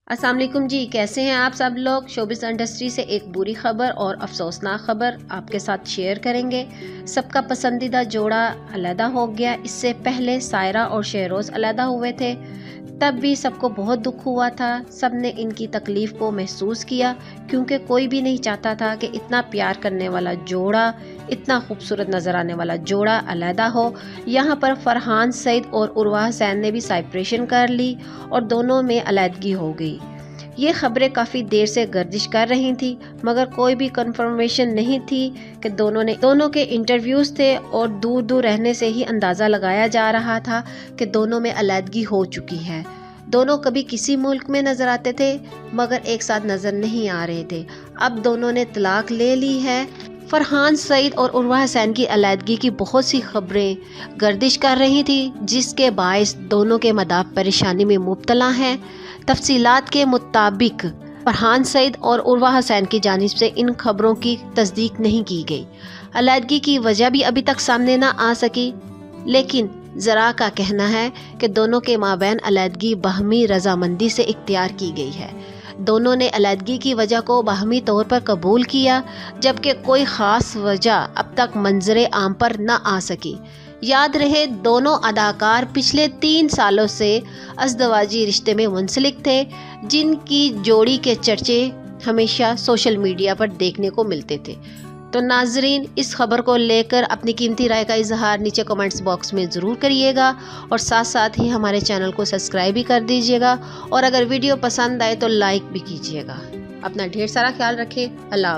अस्सलाम वालेकुम जी, कैसे हैं आप सब लोग। शोबिस इंडस्ट्री से एक बुरी खबर और अफसोसनाक खबर आपके साथ शेयर करेंगे। सबका पसंदीदा जोड़ा अलहदा हो गया। इससे पहले सायरा और शहरोज़ अलहदा हुए थे, तब भी सबको बहुत दुख हुआ था। सब ने इनकी तकलीफ़ को महसूस किया, क्योंकि कोई भी नहीं चाहता था कि इतना प्यार करने वाला जोड़ा, इतना खूबसूरत नज़र आने वाला जोड़ा अलहदा हो। यहाँ पर फरहान सईद और उर्वा हुसैन ने भी सेपरेशन कर ली और दोनों में अलहदगी हो गई। ये खबरें काफ़ी देर से गर्दिश कर रही थी, मगर कोई भी कंफर्मेशन नहीं थी कि दोनों के इंटरव्यूज़ थे और दूर दूर रहने से ही अंदाज़ा लगाया जा रहा था कि दोनों में अलहदगी हो चुकी है। दोनों कभी किसी मुल्क में नज़र आते थे, मगर एक साथ नज़र नहीं आ रहे थे। अब दोनों ने तलाक ले ली है। फरहान सईद और उर्वा हुसैन की अलहदगी की बहुत सी खबरें गर्दिश कर रही थी, जिसके बायस दोनों के मदाद परेशानी में मुब्तला हैं। तफसीलात के मुताबिक फरहान सईद और उर्वा हुसैन की जानिब से इन खबरों की तस्दीक नहीं की गई। अलहदगी की वजह भी अभी तक सामने ना आ सकी, लेकिन ज़रा का कहना है कि दोनों के माबैन अलहदगी बाहमी रजामंदी से इख्तियार की गई है। दोनों ने अलहदगी की वजह को बाहमी तौर पर कबूल किया, जबकि कोई ख़ास वजह अब तक मंजरे आम पर न आ सकी। याद रहे, दोनों अदाकार पिछले 3 सालों से अज़दवाजी रिश्ते में मुंसलिक थे, जिनकी जोड़ी के चर्चे हमेशा सोशल मीडिया पर देखने को मिलते थे। तो नाजरीन, इस खबर को लेकर अपनी कीमती राय का इजहार नीचे कमेंट्स बॉक्स में ज़रूर करिएगा और साथ साथ ही हमारे चैनल को सब्सक्राइब भी कर दीजिएगा, और अगर वीडियो पसंद आए तो लाइक भी कीजिएगा। अपना ढेर सारा ख्याल रखें। अल्लाह।